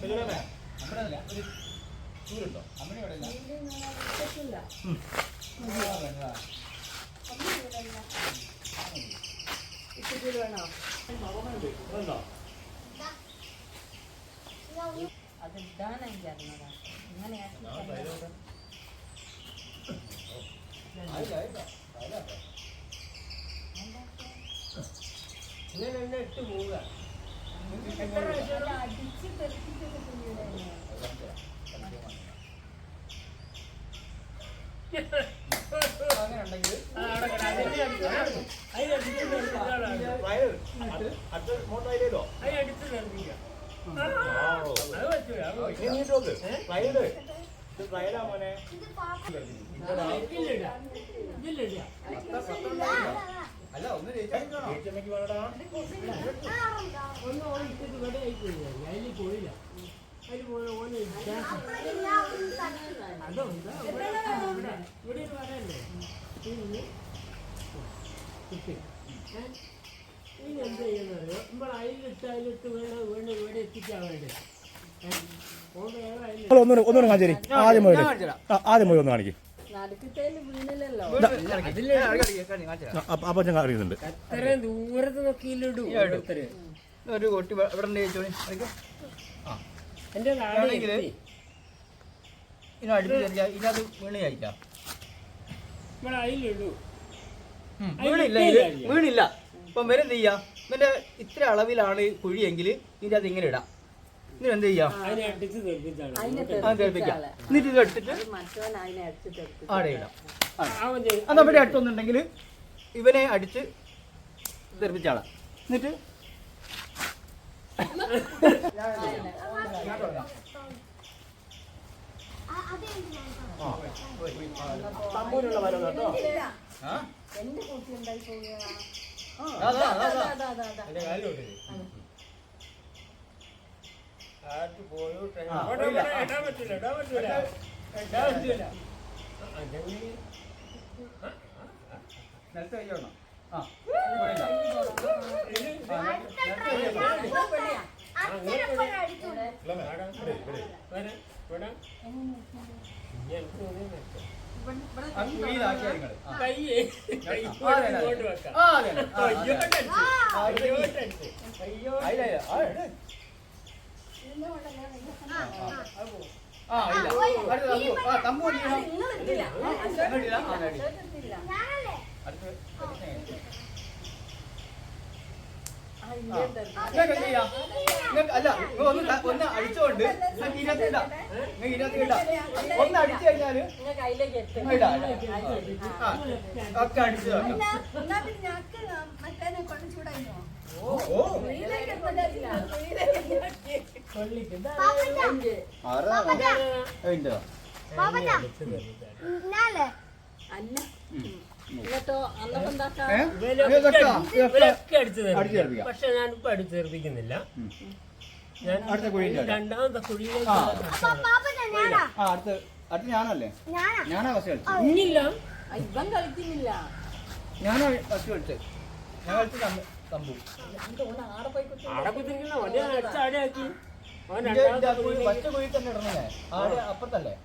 ചൂടുണ്ടോ അമ്മണി ഇവിടെ അതിട്ടാണ് എനിക്കറിഞ്ഞത് ഇങ്ങനെ തന്നെ ഇട്ട് പോവുക അടിച്ച് തെറിപ്പിച്ചൊക്കെ അല്ല ഒന്ന് ചേച്ചിക്ക് വേണടാ ഒന്ന് ഓടിച്ചിട്ട് ഇവിടെ ആയിപ്പോയില്ല അതിൽ പോയില്ല അതിൽ പോയ ഓനെ അതുണ്ട് ഇവിടെ പറയല്ലേ കിട്ടി ഇനി എന്ത് ചെയ്യുന്നത് നമ്മൾ അതിലിട്ട് വീണ് എത്തിക്കാൻ വേണ്ടി ഒന്നുകൂടെ കാണിച്ചേരി ആദ്യം പോയി ഒന്ന് കാണിക്കും അപ്പൊ ഞാൻ അറിയുന്നുണ്ട് അത്രയും ദൂരത്ത് നോക്കിയില്ലടൂ ഒരു കൊട്ടി ഇവിടെ എന്റെ നാടെങ്കിൽ ഇതിനകത്ത് വീണ് കഴിക്കാം ഇവിടെ അതിലിടൂ വീണില്ല ഇപ്പം വരെന്ത് ചെയ്യാം ഇവന്റെ ഇത്ര അളവിലാണ് കുഴിയെങ്കിൽ ഇതിനകത്ത് ഇങ്ങനെ ഇടാം ഇതിന് എന്ത് ചെയ്യാം തെറിപ്പിക്കാം എന്നിട്ട് ഇത് എടുത്തിട്ട് ആടെ ഇടാം അത് അവിടെ അടുത്തൊന്നുണ്ടെങ്കിൽ ഇവനെ അടിച്ച് തെറിപ്പിച്ചാളാം എന്നിട്ട് തമ്പൂരുള്ള മരം കേട്ടോ എന്റെ കുട്ടി ഉണ്ടായി പോവുക നിലത്ത് കഴിയണം അല്ല ഒന്ന് അടിച്ചോണ്ട് ഒന്ന് അടിച്ചു കഴിഞ്ഞാല് ഒക്കെ അടിച്ചു പക്ഷെ ഞാനിപ്പോ അടിച്ചു തീർപ്പിക്കുന്നില്ല ഞാൻ രണ്ടാമത്തെ കുഴിയിലേക്ക് അടുത്ത് ഞാനല്ലേ ഞാനാ ഫസ്റ്റ് കളിച്ചത് ഇന്നില്ല ഇവൻ കളിക്കുന്നില്ല ഞാനാ ഫസ്റ്റ് കളിച്ചത് ഞാൻ കളിച്ചത് തമ്പു ആടക്കുത്തിരിക്കുന്ന വലിയ അടിച്ച ആടയാക്കി പച്ച കുഴി തന്നെ ഇടണേ ആടെ അപ്പുറത്തല്ലേ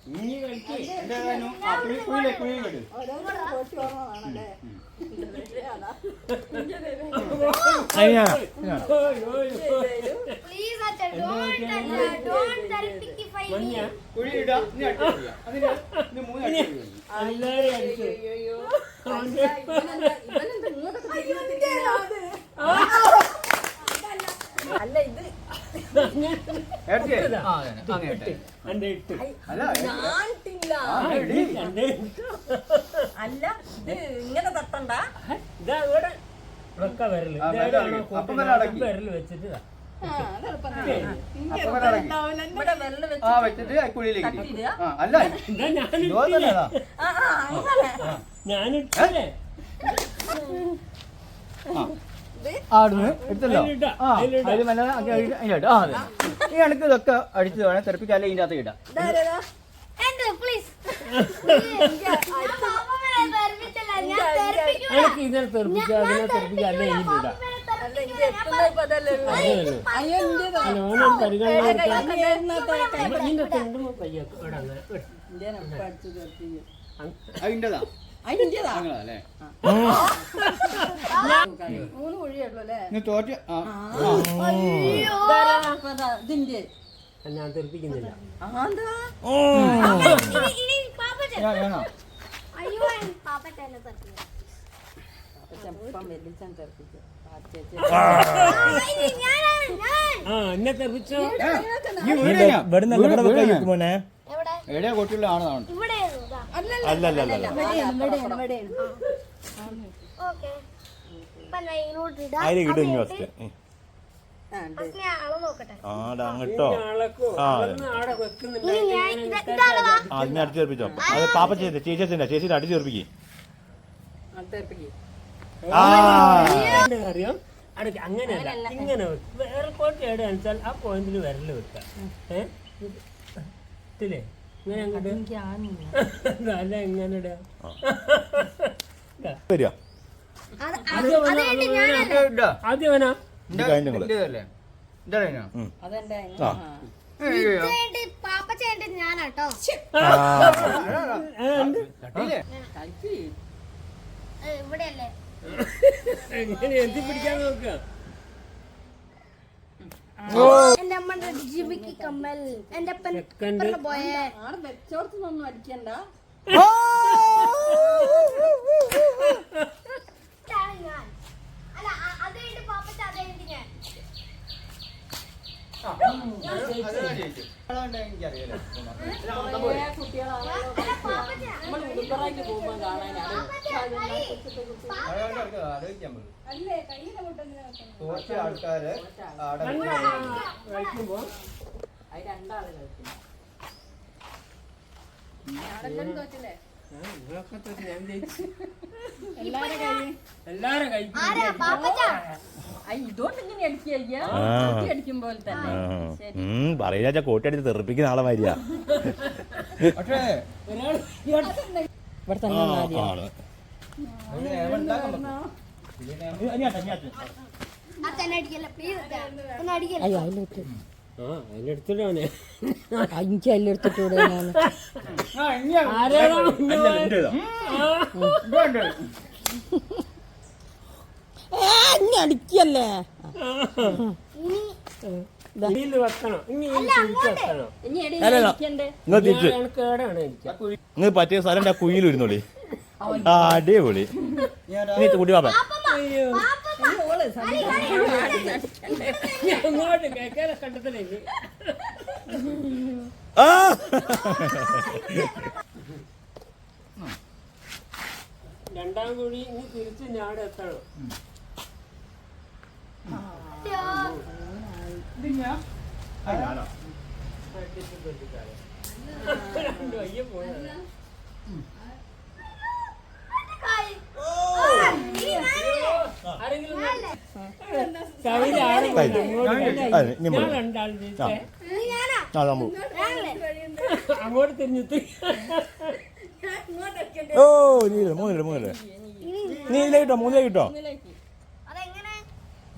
ഇനി കളിക്ക് കുഴിയിലെ കുഴിയിൽ വിട് കുഴിയിടാ അതിന് മൂന്ന് എല്ലാരും അടിച്ചു അല്ല ഇത് അല്ല ഇത് ഇങ്ങനെ തട്ടണ്ട ഇതാ ഇവിടെ വിരല് വിരല് വെച്ചിട്ട് ഇവിടെ വെള്ളം വെച്ചിട്ട് കുഴിയിലേക്ക് അല്ല ഞാനിട്ടേ ആടുന്ന് എടുത്തല്ലോ ഈ കണക്ക് ഇതൊക്കെ അടിച്ചു വേണം തെറിപ്പിക്കാല്ലേ ഇതിൻ്റെ അകത്ത് ഇടാം എനിക്ക് ഇതിനെ തെറിപ്പിക്കുക അതിനെ തെറിപ്പിക്കുക അല്ലേ ഇതിലിടാം അല്ല ഇത് എത്തുന്ന ഇപ്പൊ അതല്ലേ ഉള്ളൂ. അതല്ലേ. അയ്യോ ഇന്ത്യതാ. അല്ല, ഓനൊരു പരിഗണന കൊടുക്കാൻ ഇന്ത്യനെ ഇതിന്റെ തെണ്ടുമ്പോ പയ്യ ഇവിടെ അങ്ങ് ഇട്. പഠിച്ചു തീർത്തില്ല. അതിൻ്റെതാ അതിന്റേതാ അല്ലേ 3 കുഴിയുള്ളൂ അല്ലേ? ഇന്ന് തോറ്റ് ഇതിന്റെ ഞാൻ തെറിപ്പിക്കുന്നില്ല. ആന്താ ചെപ്പം വെല്ലിച്ചാൻ തെറിപ്പിച്ചു. ആ എന്നെ തെറിപ്പിച്ചോ. ഇവിടുന്ന് ഇവിടെ വെക്കാൻ മോനെ. എവിടെയാ കൊട്ടിയുള്ള ആണതാണ് അല്ലല്ല അതിന് കിട്ടും ഇനി ഫസ്റ്റ്. അങ്ങട്ടോ ആടെ വെക്കുന്നുണ്ട്. അതിനെ അടിച്ചു ചേർപ്പിച്ചോ. അത് പാപ്പ ചെയ്ത് ചേച്ചിന്റെ അടിച്ചു ചേർപ്പിക്കും. അറിയാം അടക്ക് അങ്ങനെയല്ല ഇങ്ങനെ വെക്കും. വേറെ കോട്ടി എവിടെ വെച്ചാൽ ആ പോയിന്റിൽ വിരല് വെക്കാം. ഇല്ലേ ഇങ്ങനെ അങ്ങോട്ട് അല്ല എങ്ങനെ ഇടാ വരിക ആദ്യം വേണോ ഇതല്ലേ അതെന്റെ ആ ഞാനാട്ടോ ഇവിടെയല്ലേ എങ്ങനെ എത്തിപ്പിടിക്കാൻ നോക്കുക. എന്റെ അമ്മന്റെ ജിബിക്ക് കമ്മൽ എന്റെ പോയേ ആടെ വെച്ചോടത്തൊന്നും അടിക്കണ്ട. ഞാൻ അല്ല അത് പാപ്പച്ച അതേ ഞാൻ നമ്മൾ ഉടുപ്പറായിട്ട് പോകുമ്പോ കാണാനാണ്. അല്ലേ കയ്യിലെ മുട്ടെന്ന് തോറ്റ ആൾക്കാര് കഴിക്കുമ്പോ അത് രണ്ടാള് കളിക്കുന്നു. ആടെല്ലാം തോറ്റില്ലേ? ഞാൻ ജയിച്ചു. എല്ലാരും ആരാ കഴിക്കും. പാപ്പച്ച ഇതുകൊണ്ട് ഇങ്ങനെ അടിക്കുക അടിക്കും പോലെ തന്നെ. പറയുന്ന കോട്ടി അടിച്ച് തെറിപ്പിക്കുന്ന ആളെ മാതിരിയാ. പക്ഷേ ഇവിടെ തന്നെ അച്ഛനെ അടിക്കല്ല പ്ലീസ് ഒന്ന് അടിക്കല്ല അയ്യോ അതിലെടുത്ത് ആ അതിലെടുത്തിട്ടവനെ അഞ്ച് അതിലെടുത്തിട്ടൂടെ അടിക്കല്ലേ വെക്കണം. ഇനി വെക്കണം. നിങ്ങൾ തിരിച്ച് കേടാണ് എനിക്ക്. നിങ്ങൾ പറ്റിയ സ്ഥലം കുയിൽ ഇരുന്നോളി. ആ അടിപൊളി. കുട്ടി പാപ്പ അങ്ങോട്ട് കേൾക്കാതെ കണ്ടത്തിലേക്ക് രണ്ടാം കുഴി ഇനി തിരിച്ച് ഞാടെ എത്തണം. അയ്യ പോയ അങ്ങോട്ട് തിരിഞ്ഞിട്ട് ഓ മൂന്നില്ല നീല കിട്ടോ മൂന്നില കിട്ടോ അതെങ്ങനെ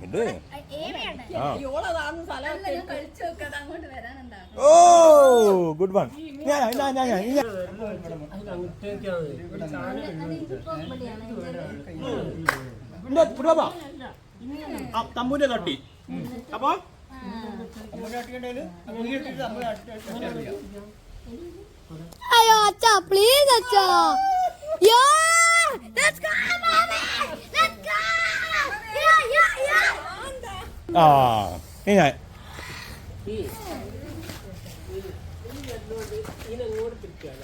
ഇത് ഓ ഓ ഗുഡ് വൺ. തമ്പൂന്റെ തട്ടി അപ്പൊ അയ്യോ അച്ഛാ പ്ലീസ് അച്ഛാ യോ let's go mommy let's go ആ ഞാൻ ഇതിനങ്ങോട്ട് തിരിക്കല്ല.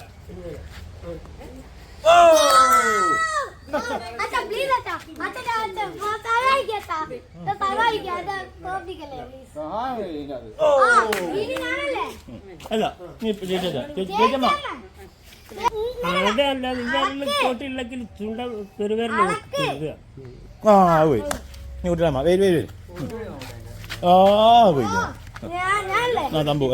അച്ഛാ പ്ലീസ് അച്ഛാ അച്ഛാ അച്ഛാ സഹായിക്കട്ടാ സഹായിക്കാ തോപ്പിക്കല്ലേ പ്ലീസ് ഇനി ഞാനല്ലേ അല്ല നീ ചേച്ചമ്മ അതല്ല നിന്റെ കോട്ടില്ലെങ്കിൽ ചുണ്ട പെരുവേറിൽ ആ പോയി നീ കൂട്ടിടാമ വരും ആ പോയി ആ തമ്പു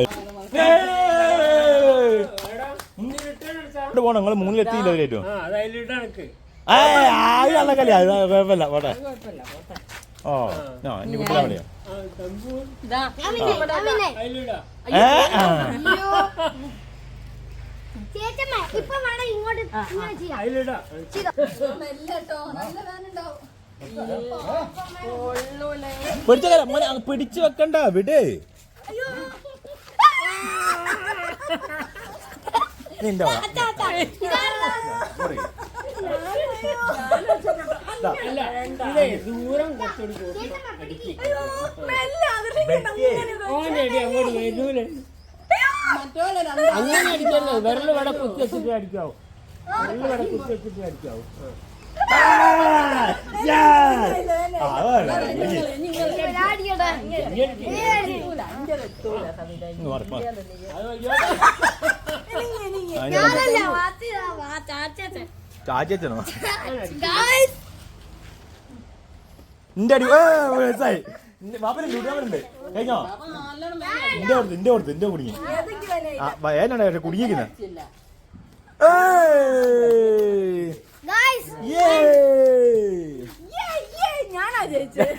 പോണം നിങ്ങൾ മൂന്നിലെത്തിയില്ല അവരേറ്റവും അതിലിട്ട് എനിക്ക് ആകെ കളി അത് കുഴപ്പമില്ല പോട്ടെ ഓ ആ ഇനി കുട്ടികളെ മതിയോ ആ തമ്പു ഇതാ അതിലിടാ അയ്യോ ചേച്ചമ്മ ഇപ്പൊ വേണം ഇങ്ങോട്ട് ഇങ്ങനെ ചെയ്യാം അതിലിടാ മെല്ലട്ടോ നല്ല വേനുണ്ടാവും കൊള്ളൂലേ പിടിച്ച മോനെ അങ്ങ് പിടിച്ചു വെക്കണ്ട വിട് നിന്റെ അല്ല ഇതേ ദൂരം കുറച്ചുകൂടി കൂട്ടി അടിക്ക് ഓനടി അങ്ങോട്ട് വരൂലേ മറ്റോലെ അങ്ങനെ അടിക്കല്ലോ വിരല് വട കുത്തി വെച്ചിട്ട് അടിക്കാവൂ വിരല് വട കുത്തി വെച്ചിട്ട് അടിക്കാവൂ ഞാനല്ല ചാച്ചനോ നിന്റെ അടി വയസ്സായി വാപ്പനുണ്ട് കഴിഞ്ഞോ നിന്റെ കൊടുത്ത് കുടുങ്ങി ഏനാണ് കുടുങ്ങിയിരിക്കുന്നത് ഞാനാ ജയിച്ചത്